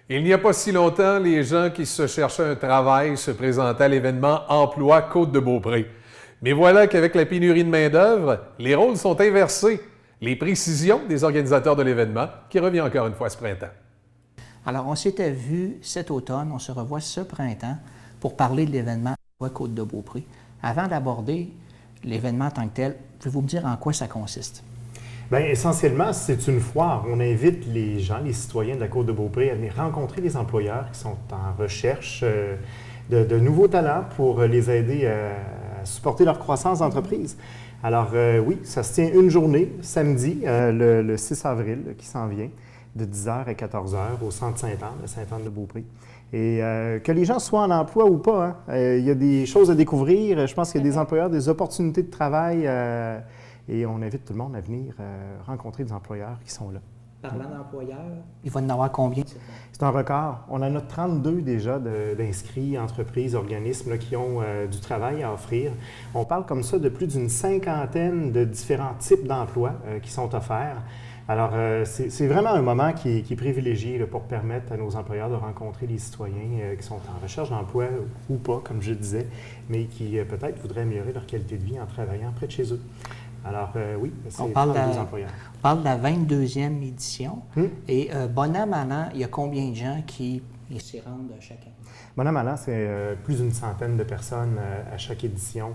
Il n'y a pas si longtemps, les gens qui se cherchaient un travail se présentaient à l'événement Emploi Côte-de-Beaupré. Mais voilà qu'avec la pénurie de main-d'œuvre, les rôles sont inversés. Les précisions des organisateurs de l'événement qui revient encore une fois ce printemps. Alors, on s'était vu cet automne, on se revoit ce printemps pour parler de l'événement Emploi Côte-de-Beaupré. Avant d'aborder l'événement en tant que tel, pouvez-vous me dire en quoi ça consiste? Bien, essentiellement, c'est une foire. On invite les gens, les citoyens de la Côte-de-Beaupré à venir rencontrer les employeurs qui sont en recherche de nouveaux talents pour les aider à supporter leur croissance d'entreprise. Alors oui, ça se tient une journée, samedi, le 6 avril, qui s'en vient, de 10h à 14h au centre Sainte-Anne, de Sainte-Anne-de-Beaupré. Et que les gens soient en emploi ou pas, il y a des choses à découvrir. Je pense qu'il y a des employeurs, des opportunités de travail. Et on invite tout le monde à venir rencontrer des employeurs qui sont là. Parlant d'employeurs, il va y en avoir combien? C'est un record. On en a 32 déjà d'inscrits, entreprises, organismes là, qui ont du travail à offrir. On parle comme ça de plus d'une cinquantaine de différents types d'emplois qui sont offerts. Alors, c'est vraiment un moment qui est privilégié là, pour permettre à nos employeurs de rencontrer les citoyens qui sont en recherche d'emploi ou pas, comme je disais, mais qui peut-être voudraient améliorer leur qualité de vie en travaillant près de chez eux. Alors, oui, c'est on parle des employeurs. On parle de la 22e édition. Et bon an, mal an, il y a combien de gens qui s'y rendent chaque année? Bon an, mal an, c'est plus d'une centaine de personnes à chaque édition.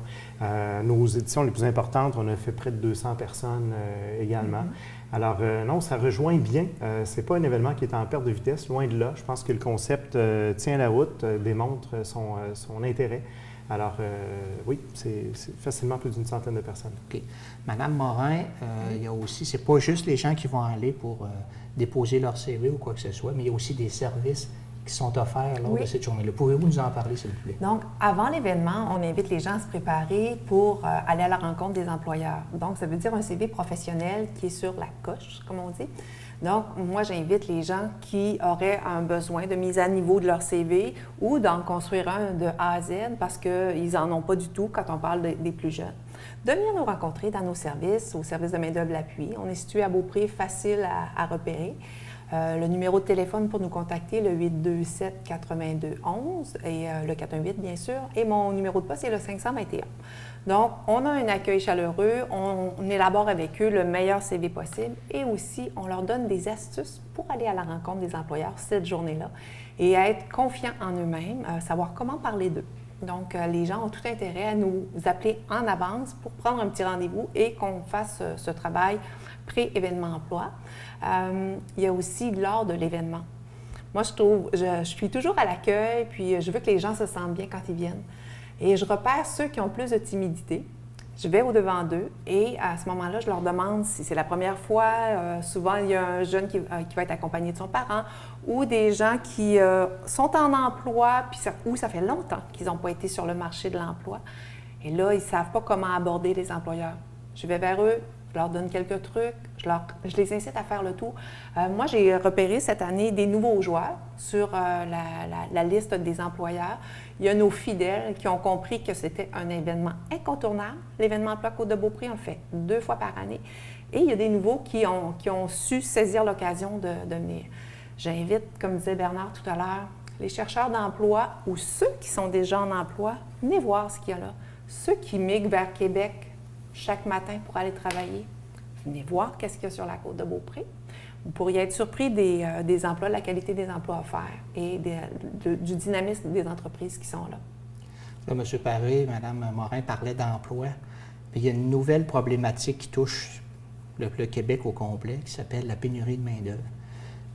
Nos éditions les plus importantes, on a fait près de 200 personnes également. Alors, non, ça rejoint bien. Ce n'est pas un événement qui est en perte de vitesse, loin de là. Je pense que le concept tient la route, démontre son intérêt. Alors, oui, c'est facilement plus d'une centaine de personnes. OK. Madame Morin, il y a aussi, c'est pas juste les gens qui vont aller pour déposer leur CV ou quoi que ce soit, mais il y a aussi des services qui sont offerts lors de cette journée-là. Pouvez-vous nous en parler, s'il vous plaît? Donc, avant l'événement, on invite les gens à se préparer pour aller à la rencontre des employeurs. Donc, ça veut dire un CV professionnel qui est sur la coche, comme on dit. Donc, moi, j'invite les gens qui auraient un besoin de mise à niveau de leur CV ou d'en construire un de A à Z parce qu'ils n'en ont pas du tout quand on parle des plus jeunes, de venir nous rencontrer dans nos services, au service de main-d'œuvre l'appui. On est situé à Beaupré, facile à repérer. Le numéro de téléphone pour nous contacter, le 827-8211 et le 418, bien sûr. Et mon numéro de poste est le 521. Donc, on a un accueil chaleureux, on élabore avec eux le meilleur CV possible et aussi, on leur donne des astuces pour aller à la rencontre des employeurs cette journée-là et à être confiants en eux-mêmes, savoir comment parler d'eux. Donc, les gens ont tout intérêt à nous appeler en avance pour prendre un petit rendez-vous et qu'on fasse ce travail pré-événement emploi. Il y a aussi lors de l'événement. Moi, je suis toujours à l'accueil, puis je veux que les gens se sentent bien quand ils viennent. Et je repère ceux qui ont plus de timidité. Je vais au-devant d'eux et à ce moment-là, je leur demande si c'est la première fois. Souvent, il y a un jeune qui va être accompagné de son parent ou des gens qui sont en emploi puis ou ça fait longtemps qu'ils n'ont pas été sur le marché de l'emploi. Et là, ils ne savent pas comment aborder les employeurs. Je vais vers eux, je leur donne quelques trucs, je les incite à faire le tour. Moi, j'ai repéré cette année des nouveaux joueurs sur la liste des employeurs. Il y a nos fidèles qui ont compris que c'était un événement incontournable. L'événement Emploi Côte-de-Beaupré, on le fait 2 fois par année. Et il y a des nouveaux qui ont su saisir l'occasion de venir. J'invite, comme disait Bernard tout à l'heure, les chercheurs d'emploi ou ceux qui sont déjà en emploi, venez voir ce qu'il y a là. Ceux qui migrent vers Québec chaque matin pour aller travailler, venez voir qu'est-ce qu'il y a sur la Côte-de-Beaupré. Vous pourriez être surpris des emplois, de la qualité des emplois offerts et du dynamisme des entreprises qui sont là. Là, M. Paré, Mme Morin parlaient d'emploi. Il y a une nouvelle problématique qui touche le Québec au complet, qui s'appelle la pénurie de main-d'œuvre.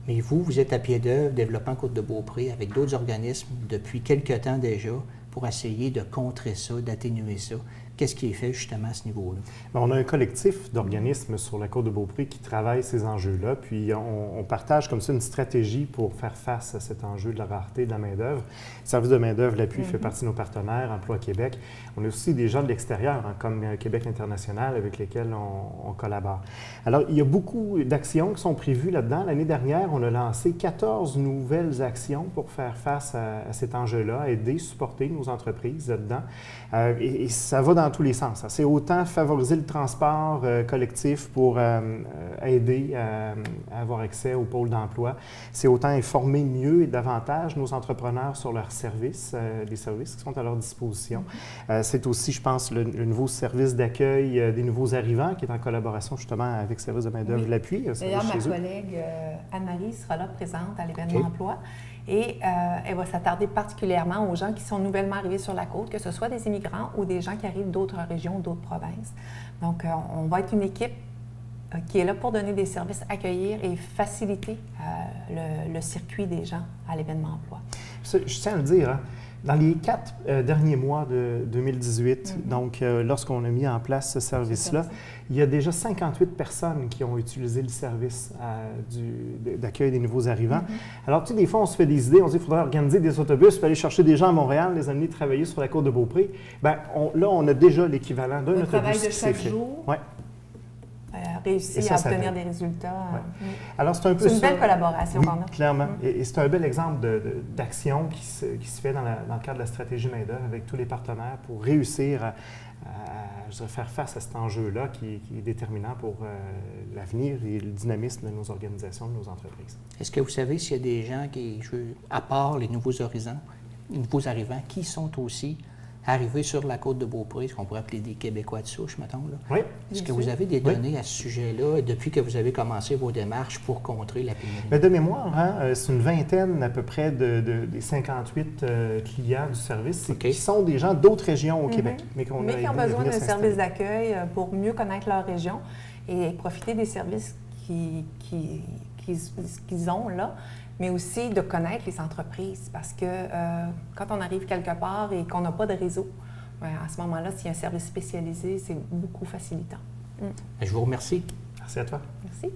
Mais vous êtes à pied d'œuvre, développant Côte-de-Beaupré, avec d'autres organismes depuis quelque temps déjà, pour essayer de contrer ça, d'atténuer ça. Qu'est-ce qui est fait justement à ce niveau-là? Bien, on a un collectif d'organismes sur la Côte-de-Beaupré qui travaille ces enjeux-là, puis on partage comme ça une stratégie pour faire face à cet enjeu de la rareté de la main-d'œuvre. Le service de main-d'œuvre, l'appui, fait partie de nos partenaires, Emploi Québec. On a aussi des gens de l'extérieur, comme Québec International, avec lesquels on collabore. Alors, il y a beaucoup d'actions qui sont prévues là-dedans. L'année dernière, on a lancé 14 nouvelles actions pour faire face à cet enjeu-là, aider, supporter nos entreprises là-dedans. Et ça va dans dans tous les sens. Hein. C'est autant favoriser le transport collectif pour aider à avoir accès au pôle d'emploi. C'est autant informer mieux et davantage nos entrepreneurs sur leurs services, les services qui sont à leur disposition. C'est aussi, je pense, le nouveau service d'accueil des nouveaux arrivants qui est en collaboration justement avec Service de main-d'œuvre L'Appui. D'ailleurs, ma collègue Anne-Marie sera là présente à l'événement emploi. Et elle va s'attarder particulièrement aux gens qui sont nouvellement arrivés sur la côte, que ce soit des immigrants ou des gens qui arrivent d'autres régions, d'autres provinces. Donc, on va être une équipe qui est là pour donner des services, accueillir et faciliter le circuit des gens à l'événement emploi. Je tiens à le dire, hein, dans les 4 derniers mois de 2018, donc lorsqu'on a mis en place ce service-là, il y a déjà 58 personnes qui ont utilisé le service d'accueil des nouveaux arrivants. Alors, tu sais, des fois, on se fait des idées, on se dit qu'il faudrait organiser des autobus pour aller chercher des gens à Montréal, les amener travailler sur la côte de Beaupré. Bien, là, on a déjà l'équivalent d'un autobus travail de qui s'est chaque fait. jour. Ouais. Réussi à obtenir des résultats. Alors, c'est un peu une belle collaboration qu'on a. Clairement. Et c'est un bel exemple d'action qui se fait dans le cadre de la stratégie main-d'œuvre avec tous les partenaires pour réussir à faire face à cet enjeu-là qui est déterminant pour l'avenir et le dynamisme de nos organisations, de nos entreprises. Est-ce que vous savez s'il y a des gens qui, à part les nouveaux horizons, les nouveaux arrivants, qui sont aussi arrivés sur la côte de Beaupré, ce qu'on pourrait appeler des Québécois de souche, mettons, là? Oui. Est-ce que vous avez des données à ce sujet-là depuis que vous avez commencé vos démarches pour contrer la pénurie? Bien, de mémoire, hein, c'est une vingtaine à peu près des 58 clients du service qui sont des gens d'autres régions au Québec. Mais qui ont besoin d'un service d'accueil pour mieux connaître leur région et profiter des services qu'ils ont là, mais aussi de connaître les entreprises parce que quand on arrive quelque part et qu'on n'a pas de réseau, à ce moment-là, s'il y a un service spécialisé, c'est beaucoup facilitant. Je vous remercie. Merci à toi. Merci.